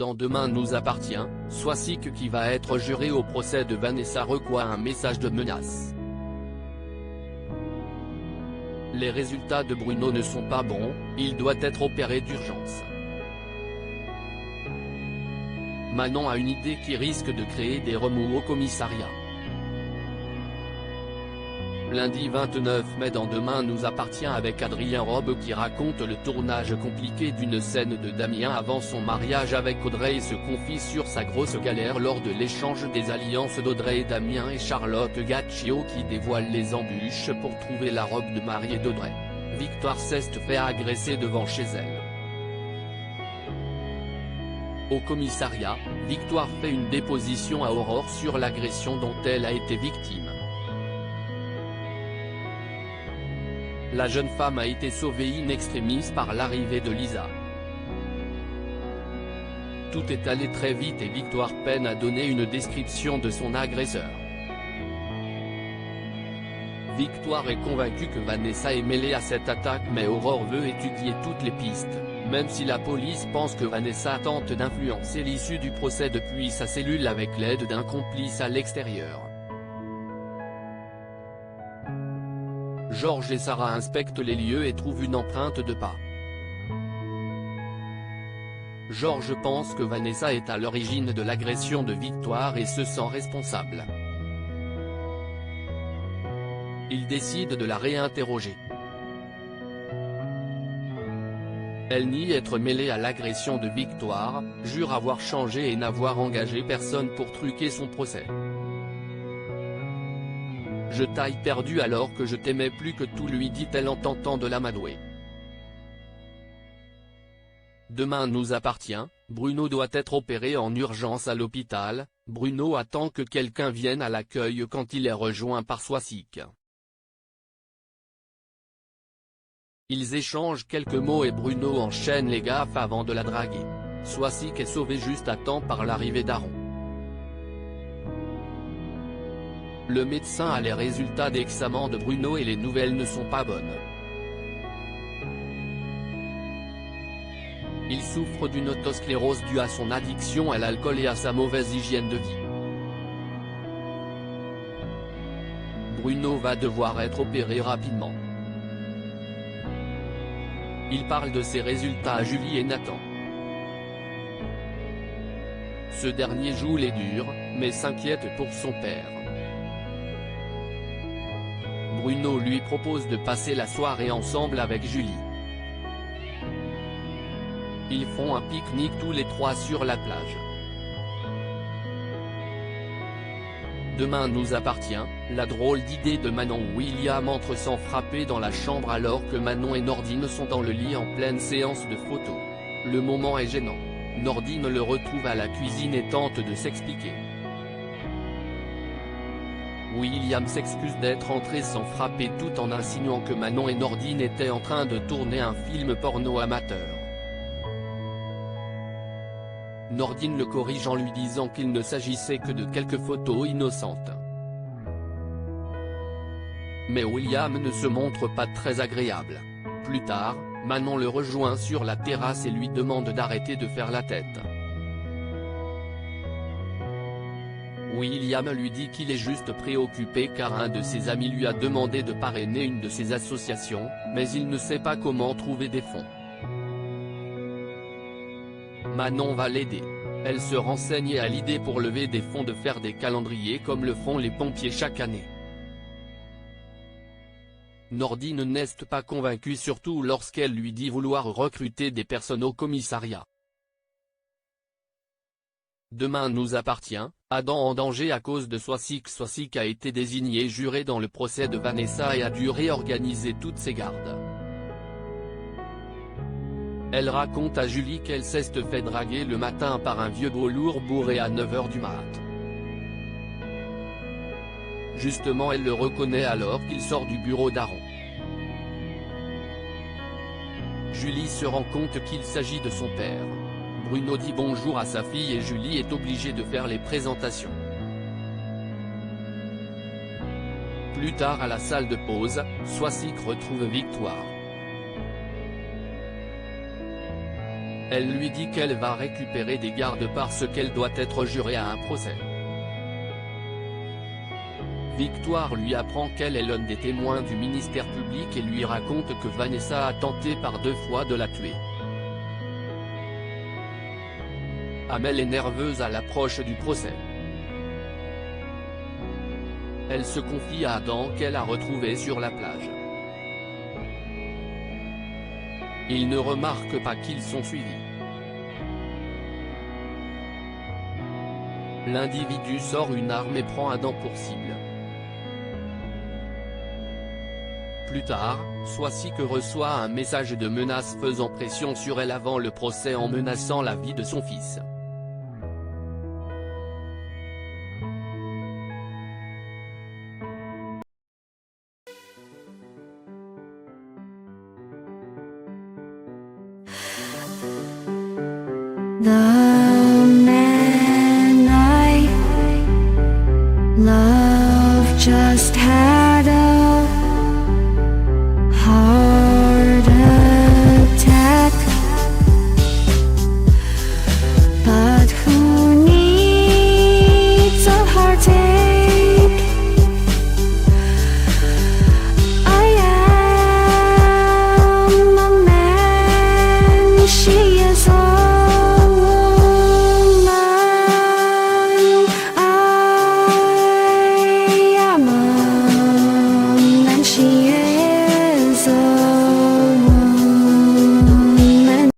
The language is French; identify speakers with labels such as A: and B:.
A: Dans Demain nous appartient, Swasik qui va être juré au procès de Vanessa reçoit un message de menace. Les résultats de Bruno ne sont pas bons, il doit être opéré d'urgence. Manon a une idée qui risque de créer des remous au commissariat. Lundi 29 mai dans Demain nous appartient avec Adrien Robe qui raconte le tournage compliqué d'une scène de Damien avant son mariage avec Audrey et se confie sur sa grosse galère lors de l'échange des alliances d'Audrey et Damien et Charlotte Gaccio qui dévoile les embûches pour trouver la robe de mariée d'Audrey. Victoire s'est fait agresser devant chez elle. Au commissariat, Victoire fait une déposition à Aurore sur l'agression dont elle a été victime. La jeune femme a été sauvée in extremis par l'arrivée de Lisa. Tout est allé très vite et Victoire peine à donner une description de son agresseur. Victoire est convaincue que Vanessa est mêlée à cette attaque mais Aurore veut étudier toutes les pistes, même si la police pense que Vanessa tente d'influencer l'issue du procès depuis sa cellule avec l'aide d'un complice à l'extérieur. Georges et Sarah inspectent les lieux et trouvent une empreinte de pas. Georges pense que Vanessa est à l'origine de l'agression de Victoire et se sent responsable. Il décide de la réinterroger. Elle nie être mêlée à l'agression de Victoire, jure avoir changé et n'avoir engagé personne pour truquer son procès. Je t'ai perdu alors que je t'aimais plus que tout lui dit-elle en tentant de l'amadouer. Demain nous appartient, Bruno doit être opéré en urgence à l'hôpital, Bruno attend que quelqu'un vienne à l'accueil quand il est rejoint par Swasik. Ils échangent quelques mots et Bruno enchaîne les gaffes avant de la draguer. Swasik est sauvé juste à temps par l'arrivée d'Aaron. Le médecin a les résultats d'examen de Bruno et les nouvelles ne sont pas bonnes. Il souffre d'une autosclérose due à son addiction à l'alcool et à sa mauvaise hygiène de vie. Bruno va devoir être opéré rapidement. Il parle de ses résultats à Julie et Nathan. Ce dernier joue les durs, mais s'inquiète pour son père. Bruno lui propose de passer la soirée ensemble avec Julie. Ils font un pique-nique tous les trois sur la plage. Demain nous appartient, la drôle d'idée de Manon où William entre sans frapper dans la chambre alors que Manon et Nordine sont dans le lit en pleine séance de photos. Le moment est gênant. Nordine le retrouve à la cuisine et tente de s'expliquer. William s'excuse d'être entré sans frapper tout en insinuant que Manon et Nordine étaient en train de tourner un film porno amateur. Nordine le corrige en lui disant qu'il ne s'agissait que de quelques photos innocentes. Mais William ne se montre pas très agréable. Plus tard, Manon le rejoint sur la terrasse et lui demande d'arrêter de faire la tête. William lui dit qu'il est juste préoccupé car un de ses amis lui a demandé de parrainer une de ses associations, mais il ne sait pas comment trouver des fonds. Manon va l'aider. Elle se renseigne à l'idée pour lever des fonds de faire des calendriers comme le font les pompiers chaque année. Nordine n'est pas convaincue surtout lorsqu'elle lui dit vouloir recruter des personnes au commissariat. Demain nous appartient, Adam en danger à cause de Swasik. Swasik a été désigné juré dans le procès de Vanessa et a dû réorganiser toutes ses gardes. Elle raconte à Julie qu'elle s'est fait draguer le matin par un vieux beau lourd bourré à 9h du mat. Justement elle le reconnaît alors qu'il sort du bureau d'Aaron. Julie se rend compte qu'il s'agit de son père. Bruno dit bonjour à sa fille et Julie est obligée de faire les présentations. Plus tard à la salle de pause, Swasik retrouve Victoire. Elle lui dit qu'elle va récupérer des gardes parce qu'elle doit être jurée à un procès. Victoire lui apprend qu'elle est l'un des témoins du ministère public et lui raconte que Vanessa a tenté par 2 fois de la tuer. Amel est nerveuse à l'approche du procès. Elle se confie à Adam qu'elle a retrouvé sur la plage. Il ne remarque pas qu'ils sont suivis. L'individu sort une arme et prend Adam pour cible. Plus tard, Swastika reçoit un message de menace faisant pression sur elle avant le procès en menaçant la vie de son fils.
B: The man I love just had a heart